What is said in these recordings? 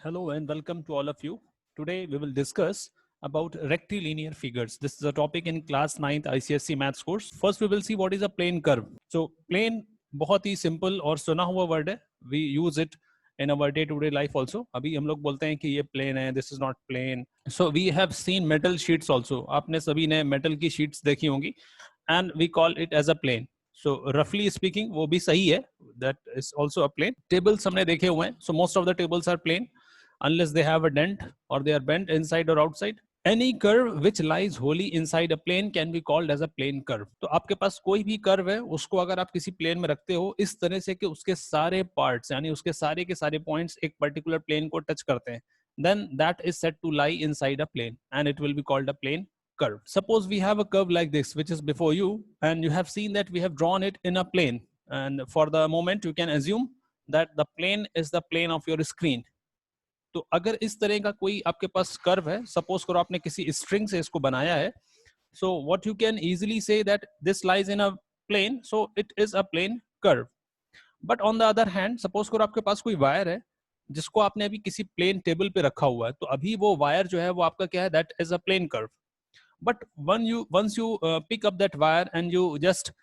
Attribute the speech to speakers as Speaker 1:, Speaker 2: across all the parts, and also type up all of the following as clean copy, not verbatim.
Speaker 1: Hello and welcome to all of you. Today we will discuss about rectilinear figures. This is a topic in class 9th ICSE Math Course. First we will see what is a plane curve. So plane बहुत ही simple और सुना हुआ word है. We use it in our day-to-day life also. अभी हम लोग बोलते हैं कि ये plane है, this is not plane. So we have seen metal sheets also. आपने सभी ने metal की sheets देखी होंगी and we call it as a plane. So roughly speaking वो भी सही है. That is also a plane. Tables हमने देखे हुए हैं. So most of the tables are plane. Unless they have a dent or they are bent inside or outside. Any curve which lies wholly inside a plane can be called as a plane curve. तो आपके पास कोई भी curve है उसको अगर आप किसी plane में रखते हो इस तरह से कि उसके सारे पार्ट्स यानी उसके सारे के सारे पॉइंट्स एक पर्टिकुलर प्लेन को टच करते हैं, then that is said to lie inside a plane and it will be called a plane curve. Suppose we have a curve like this which is before you and you have seen that we have drawn it in a plane, and for the moment you can assume that the plane is the plane of your screen. तो अगर इस तरह का कोई आपके पास curve है, suppose करो आपने किसी स्ट्रिंग से इसको बनाया है, so what you can easily see that this lies in a plane, so it is a plane curve. But on the other hand suppose करो आपके पास कोई वायर है जिसको आपने अभी किसी प्लेन टेबल पे रखा हुआ है, तो अभी वो वायर जो है वो आपका क्या है, that is a plane curve. But once you pick up that wire and you just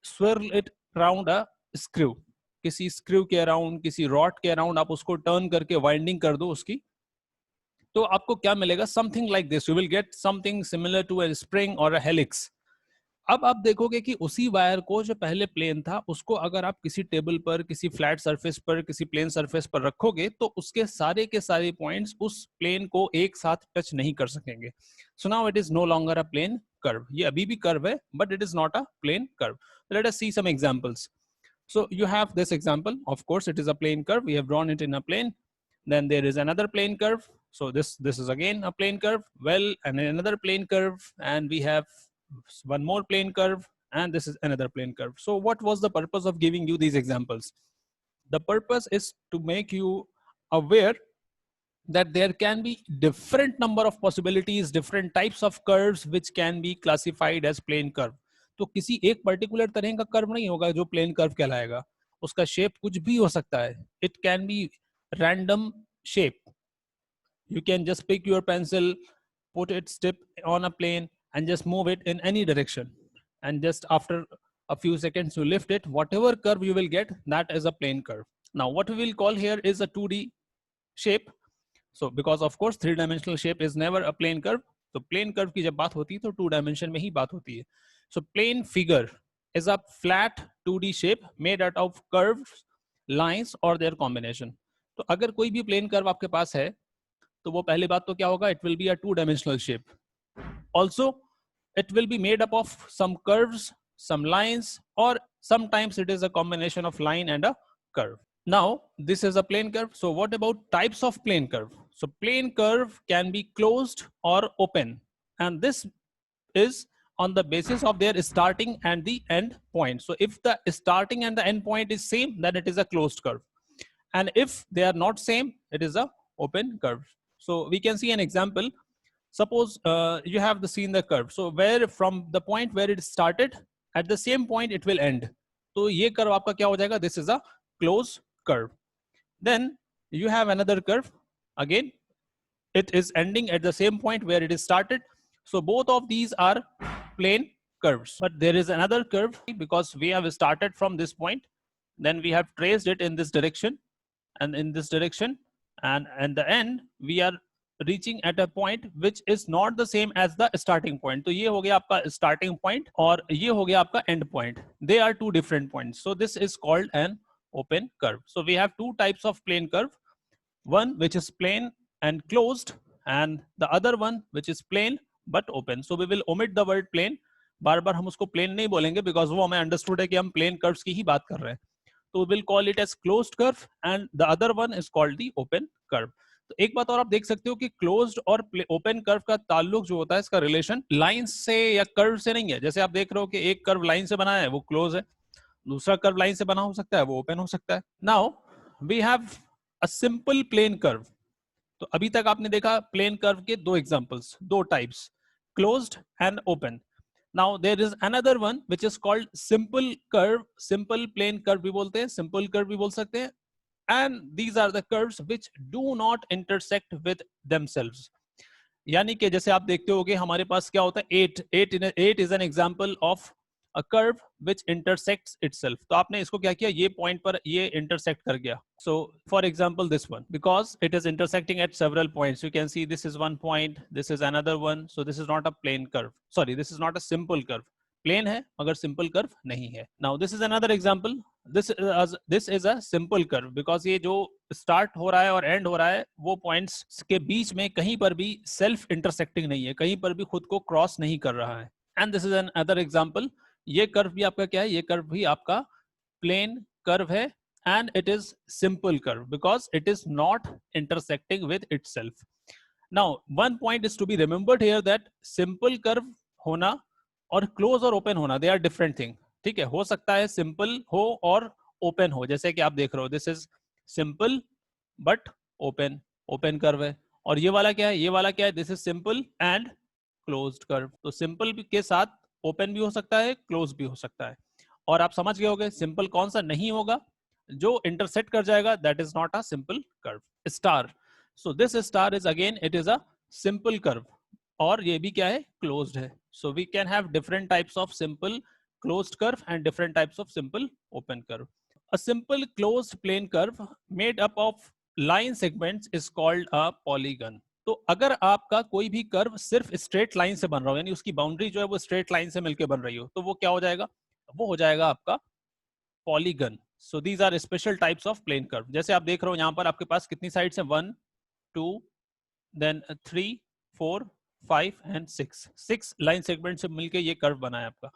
Speaker 1: swirl it around a screw, किसी स्क्रू के अराउंड, किसी रॉड के अराउंड आप उसको टर्न करके वाइंडिंग कर दो उसकी, तो आपको क्या मिलेगा, something like this. You will get something similar to a spring or a helix. अब आप देखोगे कि उसी वायर को जो पहले प्लेन था उसको अगर आप किसी टेबल पर, किसी फ्लैट सरफेस पर, किसी प्लेन सरफेस पर रखोगे तो उसके सारे के सारे पॉइंट्स उस प्लेन को एक साथ टच नहीं कर सकेंगे. So now it is no longer a plane curve. ये अभी भी कर्व है but it is not a plane curve. Let us see some examples. So you have this example. Of course, it is a plane curve. We have drawn it in a plane. Then there is another plane curve. So this is again a plane curve. Well, and another plane curve, and we have one more plane curve, and this is another plane curve. So what was the purpose of giving you these examples? The purpose is to make you aware that there can be different number of possibilities, different types of curves which can be classified as plane curve. तो किसी एक particular तरह का curve नहीं होगा जो plane curve कहलाएगा. उसका शेप कुछ भी हो सकता है. It can be random shape. You can just pick your pencil, put its tip on a plane and just move it in any direction, and just after a few seconds you lift it, whatever curve you will get, that is a plane curve. Now what we will call here is a 2D shape. So because of course 3-dimensional shape is never a plane curve. तो plane curve की जब बात होती है तो 2 dimension में ही बात होती है. So plane figure is a flat 2D shape made out of curves, lines or their combination. तो अगर कोई भी plane curve आपके पास है तो वो पहली बात तो क्या होगा, it will be a 2-dimensional shape. Also it will be made up of some curves, some lines, or sometimes it is a combination of line and a curve. Now this is a plane curve. So what about types of plane curve? So plane curve can be closed or open, and this is on the basis of their starting and the end point. So if the starting and the end point is same, then it is a closed curve, and if they are not same, it is a open curve. So we can see an example. Suppose you have seen the curve. So where from the point where it started, at the same point it will end. तो ये curve आपका क्या हो जाएगा? This is a closed curve. Then you have another curve. Again, it is ending at the same point where it is started. So both of these are plane curves. But there is another curve because we have started from this point. Then we have traced it in this direction and in this direction. And at the end, we are reaching at a point which is not the same as the starting point. तो ये हो गया आपका starting point और ये हो गया आपका end point. They are two different points. So this is called an open curve. So we have two types of plane curve. One which is plain and closed, and the other one which is plain but open. So we will omit the word plain. बार बार हम उसको plain नहीं बोलेंगे because वो हमें understood है कि हम plane curves की ही बात कर रहे हैं. तो we will call it as closed curve and the other one is called the open curve. तो एक बात और आप देख सकते हो कि closed और open curve का ताल्लुक जो होता है, इसका relation lines से या curve से नहीं है. जैसे आप देख रहे हो कि एक curve line से बना है वो close है, दूसरा कर्व लाइन से बना हो सकता है वो ओपन हो सकता है. Now we have a simple plane curve. तो अभी तक आपने देखा प्लेन कर्व के दो एग्जांपल्स, दो types, closed and open. Now there is another one which is called simple curve. Simple plane curve भी बोलते हैं, सिंपल कर्व भी बोल सकते हैं, and these are the curves which do not intersect with themselves. यानी कि जैसे आप देखते होगे हमारे पास क्या होता है 8 is an example of a curve which intersects itself. तो आपने इसको क्या किया, ये पॉइंट पर ये इंटरसेक्ट कर गया। So for example this one, because it is intersecting at several points, you can see this is one point, this is another one, so this is not a plane curve, sorry this is not a simple curve. Plane है मगर simple curve नहीं है। Now this is another example, this is a simple curve because ये जो start हो रहा है और एंड हो रहा है वो पॉइंट्स के बीच में कहीं पर भी सेल्फ इंटरसेक्टिंग नहीं है, कहीं पर भी खुद को क्रॉस नहीं कर रहा है। And this is another example, ये कर्व भी आपका क्या है, ये कर्व भी आपका प्लेन कर्व है and it is simple curve because it is not intersecting with itself. Now one point is to be remembered here that simple curve होना और क्लोज और ओपन होना दे आर डिफरेंट थिंग। ठीक है, हो सकता है सिंपल हो और ओपन हो, जैसे कि आप देख रहे हो this is simple but open, open curve है। और ये वाला क्या है, ये वाला क्या है, this is simple and closed curve. तो सिंपल के साथ ओपन भी हो सकता है, क्लोज भी हो सकता है। और आप समझ गए होंगे सिंपल कौन सा नहीं होगा, जो इंटरसेक्ट कर जाएगा, that is not a simple curve. Star, so this star is again it is a simple curve और ये भी क्या है, क्लोज्ड है। So we can have different types of simple closed curve and different types of simple open curve. A simple closed plane curve made up of line segments is called a polygon. तो अगर आपका कोई भी curve सिर्फ straight line से बन रहा हो, यानी उसकी बाउंड्री जो है वो स्ट्रेट लाइन से मिलकर बन रही हो, तो वो क्या हो जाएगा, वो हो जाएगा आपका polygon. So these are special types of plane curve. जैसे आप देख रहे हो यहाँ पर आपके पास कितनी साइड्स हैं, 1 2 देन 3 4 5 एंड 6 लाइन सेगमेंट से मिलकर ये कर्व बना है आपका।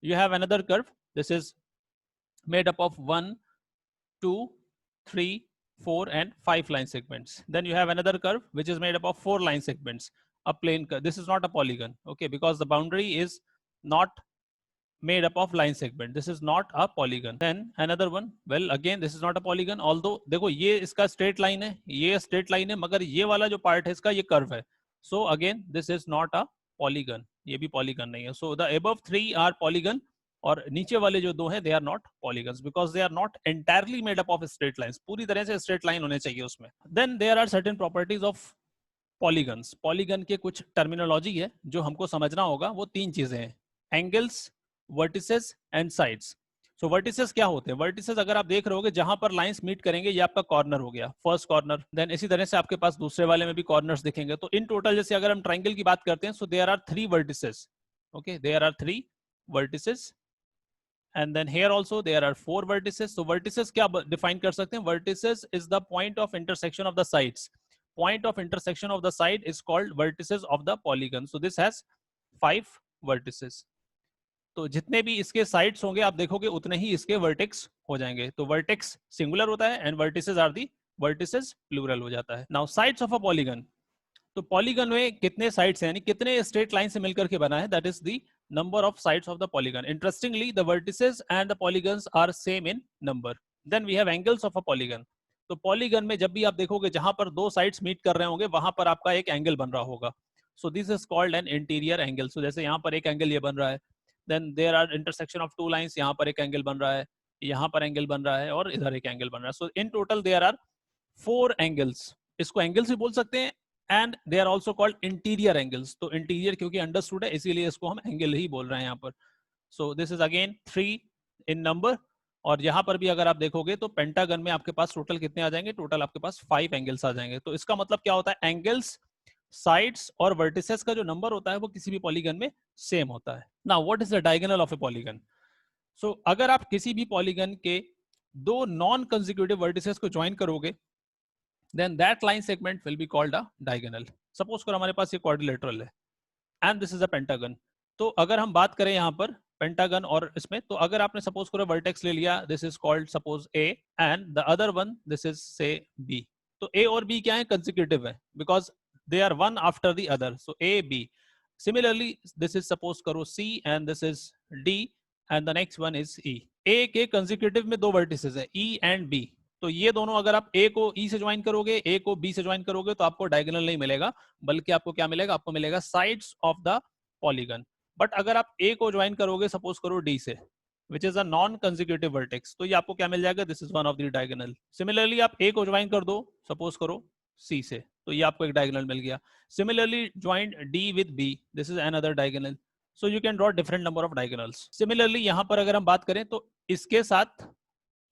Speaker 1: You have another curve, this is made up of 1 2 3 4 and 5 line segments. Then you have another curve which is made up of 4 line segments, a plane curve. This is not a polygon, okay, because the boundary is not made up of line segment. This is not a polygon. Then another one, well again this is not a polygon, although देखो ये इसका straight line है, ये straight line है, मगर ये वाला जो part है इसका ये curve है। So again this is not a polygon, ये भी polygon नहीं है। So the above 3 are polygon और नीचे वाले जो दो हैं they are not polygons because they are not entirely made up of straight lines, पूरी तरह से straight line होने चाहिए उसमें। Then there are certain properties of polygons. Polygon के कुछ terminology है जो हमको समझना होगा, वो 3 चीजें हैं, angles, vertices and sides. So vertices क्या होते हैं, vertices अगर आप देख रहे होगे जहां पर लाइंस मीट करेंगे ये आपका कॉर्नर हो गया, फर्स्ट कॉर्नर। देन इसी तरह से आपके पास दूसरे वाले में भी कॉर्नर्स दिखेंगे। तो इन टोटल जैसे अगर हम ट्राइंगल की बात करते हैं, so there are 3 vertices, okay, there are 3 vertices and then here also there are 4 vertices. So vertices क्या डिफाइन कर सकते हैं, vertices is the point of intersection of the sides. Point of intersection of the side is called vertices of the polygon. So this has 5 vertices. तो जितने भी इसके sides होंगे आप देखोगे उतने ही इसके वर्टेक्स हो जाएंगे। तो वर्टेक्स सिंगुलर होता है and vertices are the vertices plural हो जाता है। Now sides of a polygon, तो पॉलीगन में कितने साइड्स हैं, यानी कितने स्ट्रेट लाइन से मिलकर के बना है, that is the number of sides of the polygon. Interestingly the vertices and the polygons are same in number. Then we have angles of a polygon. तो पॉलीगन में जब भी आप देखोगे जहां पर दो साइड्स मीट कर रहे होंगे वहां पर आपका एक एंगल बन रहा होगा। So this is called an interior angle. So जैसे यहाँ पर एक एंगल ये बन रहा है, then there are intersection of 2 lines, यहाँ पर एक एंगल बन रहा है, यहाँ पर एंगल बन रहा है और इधर एक एंगल बन रहा है। So in total there are 4 angles. इसको एंगल्स भी बोल सकते हैं and they are also called interior angles. तो इंटीरियर क्योंकि अंडरस्टूड है इसीलिए इसको हम एंगल ही बोल रहे हैं यहाँ पर। सो this is again 3 in number. और यहाँ पर भी अगर आप देखोगे तो पेंटागन में आपके पास टोटल कितने आ जाएंगे, टोटल आपके पास 5 एंगल्स आ जाएंगे। तो इसका मतलब क्या होता है, एंगल्स, साइड्स और वर्टिसेस का जो नंबर होता है वो किसी भी पॉलीगन में सेम होता है। Now what is the diagonal of a polygon. So अगर आप किसी भी पॉलीगन के 2 नॉन कंसेक्यूटिव वर्टिसेस को ज्वाइन करोगे then that line segment will be called a diagonal. Suppose करो हमारे पास ये quadrilateral है and this is a pentagon. तो अगर हम बात करें यहाँ पर पेंटागन और इसमें, तो अगर आपने सपोज करो वर्टेक्स ले लिया, this is called suppose A and the other one this is say B. तो A और B क्या है, कंसेक्यूटिव है because they are one after the other. So A B. Similarly this is suppose करो C and this is D and the next one is E. A के consecutive में 2 vertices है E and B. तो ये दोनों अगर आप A को E से ज्वाइन करोगे, A को B से ज्वाइन करोगे तो आपको डायगोनल नहीं मिलेगा, बल्कि आपको क्या मिलेगा, आपको मिलेगा sides of the polygon. But अगर आप A को ज्वाइन करोगे सपोज करो D से, which is a non consecutive vertex, तो ये आपको क्या मिल जाएगा, this is one of the diagonal. Similarly आप ए को ज्वाइन कर दो, सपोज करो सी से, तो ये आपको एक डायगोनल मिल गया। Similarly join D with B, this is another diagonal. So you can draw different number of diagonals. Similarly यहाँ पर अगर हम बात करें तो इसके साथ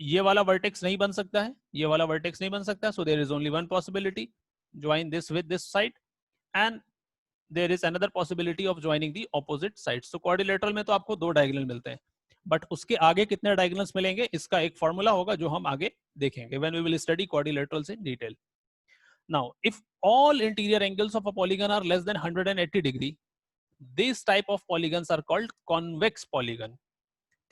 Speaker 1: ये वाला वर्टेक्स नहीं बन सकता है, ये वाला वर्टेक्स नहीं बन सकता, so there is only one possibility, join this with this side, and there is another possibility of joining the opposite sides. तो क्वाड्रिलेटरल में तो आपको दो डायगोनल मिलते हैं, बट उसके आगे कितने डायगोनल्स मिलेंगे इसका एक फॉर्मूला होगा जो हम आगे देखेंगे when we will study quadrilaterals in detail. Now, if all interior angles of a polygon are less than 180 degree, this type of polygons are called convex polygon.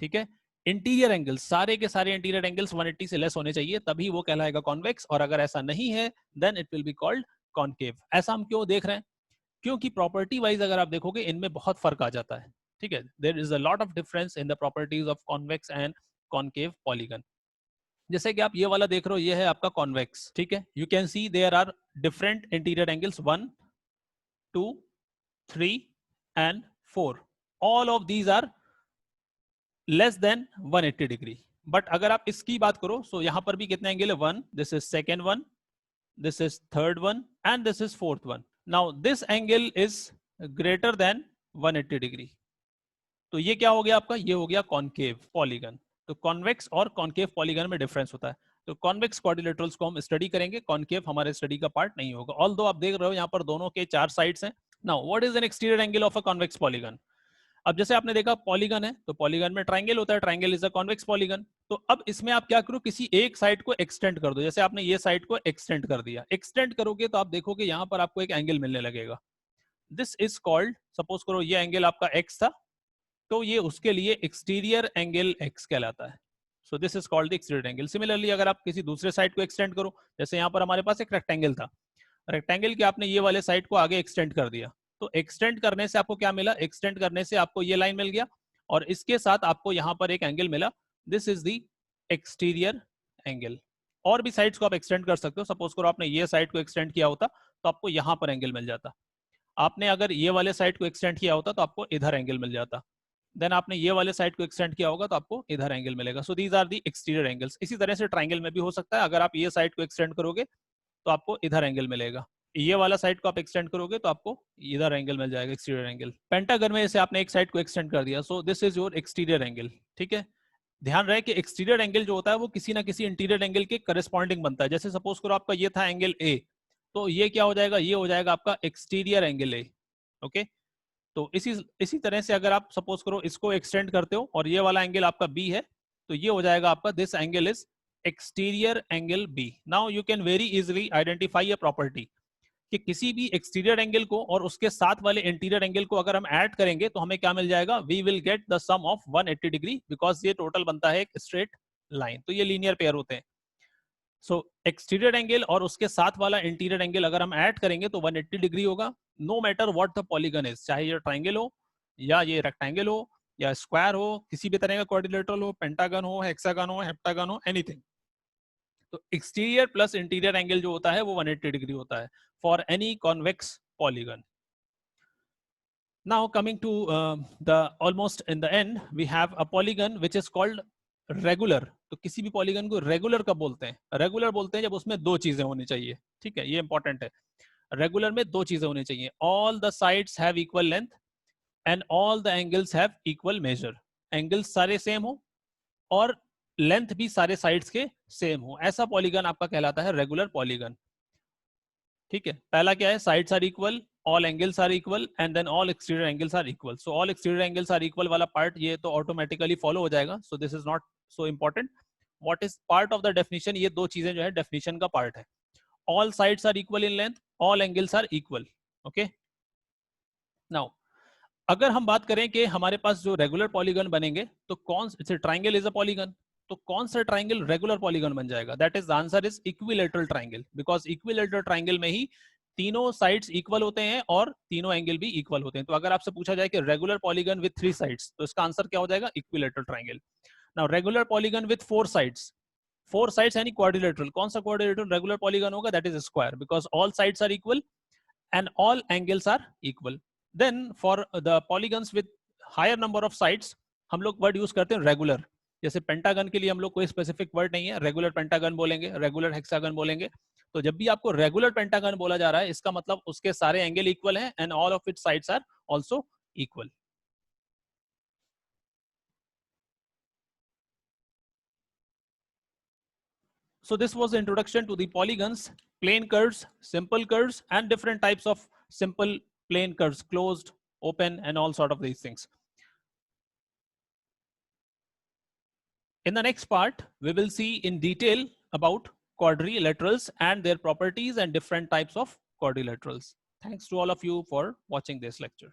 Speaker 1: ठीक है, इंटीरियर एंगल्स, सारे के सारे इंटीरियर एंगल्स 180 से less होने चाहिए, तभी वो कहलाएगा कॉन्वेक्स, और अगर ऐसा नहीं है then it will be called concave. ऐसा हम क्यों देख रहे हैं, क्योंकि प्रॉपर्टी वाइज अगर आप देखोगे इनमें बहुत फर्क आ जाता है। ठीक है, there is a lot of difference in the properties of convex and concave polygon. जैसे कि आप ये वाला देख रहे हो, ये है आपका कॉन्वेक्स। ठीक है, you can see there are different interior angles 1, 2, 3 and 4, all of these are less than 180 degree. But अगर आप इसकी बात करो, सो यहां पर भी कितने एंगल है, 1, this is second one, this is third one, and this is fourth one. Now this angle is greater than 180 degree, तो ये क्या हो गया आपका, ये हो गया कॉन्केव पॉलीगन। तो कॉन्वेक्स और कॉन्केव पॉलीगन में डिफरेंस होता है। तो कॉन्वेक्स क्वाड्रिलेटरल्स को हम स्टडी करेंगे, कॉन्केव हमारे स्टडी का पार्ट नहीं होगा। ऑल्दो आप देख रहे हो यहाँ पर दोनों के 4 साइड्स हैं। Now what is an exterior angle of a convex polygon. अब जैसे आपने देखा पॉलीगन है, तो पॉलीगन में ट्राइंगल होता है, triangle is a convex polygon. तो अब इसमें आप क्या करो, किसी एक साइड को एक्सटेंड कर दो। जैसे आपने ये साइड को एक्सटेंड कर दिया, एक्सटेंड करोगे तो आप देखोगे यहाँ पर आपको एक एंगल मिलने लगेगा। दिस इज कॉल्ड, सपोज करो ये एंगल आपका एक्स था, तो ये उसके लिए एक्सटीरियर एंगल एक्स कहलाता है। सो this is called the exterior angle. Similarly अगर आप किसी दूसरे साइड को एक्सटेंड करो, जैसे यहाँ पर हमारे पास एक रेक्टेंगल था, रेक्टेंगल के आपने ये वाले साइड को आगे एक्सटेंड कर दिया, तो एक्सटेंड करने से आपको क्या मिला, एक्सटेंड करने से आपको ये लाइन मिल गया, और इसके साथ आपको यहां पर एक एंगल मिला, this is the exterior angle. और भी साइड्स को आप एक्सटेंड कर सकते हो, सपोज करो आपने ये साइड को एक्सटेंड किया होता तो आपको यहां पर एंगल मिल जाता, आपने अगर ये वाले साइड को एक्सटेंड किया होता तो आपको इधर एंगल मिल जाता, देन आपने ये वाले साइड को एक्सटेंड किया होगा तो आपको इधर एंगल मिलेगा। So these are the exterior angles. इसी तरह से ट्राइंगल में भी हो सकता है, अगर आप ये साइड को एक्सटेंड करोगे तो आपको इधर एंगल मिलेगा, ये वाला साइड को आप एक्सटेंड करोगे तो आपको इधर एंगल मिल जाएगा, एक्सटीरियर एंगल। पेंटागन में जैसे आपने एक साइड को एक्सटेंड कर दिया, सो this is your exterior angle. ठीक है, ध्यान रहे कि एक्सटीरियर एंगल जो होता है वो किसी ना किसी इंटीरियर एंगल के करस्पॉन्डिंग बनता है। जैसे सपोज करो आपका ये था एंगल ए, तो ये क्या हो जाएगा, ये हो जाएगा आपका एक्सटीरियर एंगल ए। ओके, तो इसी तरह से अगर आप सपोज करो इसको एक्सटेंड करते हो और ये वाला एंगल आपका बी है, तो ये हो जाएगा आपका, this angle is exterior angle B. Now you can very easily identify a property कि किसी भी एक्सटीरियर एंगल को और उसके साथ वाले इंटीरियर एंगल को अगर हम ऐड करेंगे तो हमें क्या मिल जाएगा, we will get the sum of 180 degree, because ये टोटल बनता है एक स्ट्रेट लाइन, तो ये लीनियर पेयर होते हैं। सो एक्सटीरियर एंगल और उसके साथ वाला इंटीरियर एंगल अगर हम ऐड करेंगे तो 180 डिग्री होगा, no matter what the polygon is, चाहे ये ट्राइंगल हो या ये रेक्टेंगल हो या स्क्वायर हो, किसी भी तरह का क्वाड्रिलेटरल हो, पेंटागन हो, हेक्सागन हो, हेप्टागन हो, एनीथिंग। तो एक्सटीरियर प्लस इंटीरियर एंगल जो होता है वो 180 डिग्री होता है for any convex polygon. Now coming to the almost in the end, we have a polygon which is called regular। तो किसी भी पॉलीगन को रेगुलर कब बोलते हैं, रेगुलर बोलते हैं जब उसमें दो चीजें होनी चाहिए। ठीक है, ये इंपॉर्टेंट है, रेगुलर में दो चीजें होनी चाहिए, all the sides have equal length and all the angles have equal major. Angles सारे सेम हो और लेंथ भी सारे साइड्स के सेम हो, ऐसा पॉलीगन आपका कहलाता है रेगुलर पॉलीगन। ठीक है, पहला क्या है, sides are equal, all angles are equal and then all exterior angles are equal. So all exterior angles are equal वाला पार्ट ये तो ऑटोमेटिकली फॉलो हो जाएगा, so this is not so important. What is part of the definition, ये दो चीजें जो है डेफिनेशन का पार्ट है, all sides are equal in length, all angles are equal. Okay, now अगर हम बात करें कि हमारे पास जो रेगुलर पॉलीगन बनेंगे तो कौन से, ट्राइंगल इज अ पॉलीगन, तो कौन सा ट्राइंगल रेगुलर पॉलीगन बन जाएगा, that is the answer is equilateral triangle, because equilateral triangle में ही तीनों साइड्स इक्वल होते हैं और तीनों एंगल भी इक्वल होते हैं। तो अगर आपसे पूछा जाए कि रेगुलर पॉलीगन विद 3 साइड्स, तो इसका आंसर क्या हो जाएगा, equilateral triangle. Now regular polygon with 4 sides, 4 sides यानी क्वाड्रिलेटरल, कौन सा क्वाड्रिलेटरल रेगुलर पॉलीगन होगा, that is square, because all sides are equal and all angles are equal. Then for the polygons with higher number of sides, हम लोग word use करते हैं regular, जैसे pentagon के लिए हम लोग कोई स्पेसिफिक वर्ड नहीं है, रेगुलर पेंटागन बोलेंगे, रेगुलर हेक्सागन बोलेंगे। तो जब भी आपको रेगुलर पेंटागन बोला जा रहा है, इसका मतलब उसके सारे एंगल इक्वल हैं and all of its sides are also equal. So this was the introduction to the polygons, plane curves, simple curves, and different types of simple plane curves, closed, open, and all sort of these things. In the next part, we will see in detail about quadrilaterals and their properties and different types of quadrilaterals. Thanks to all of you for watching this lecture.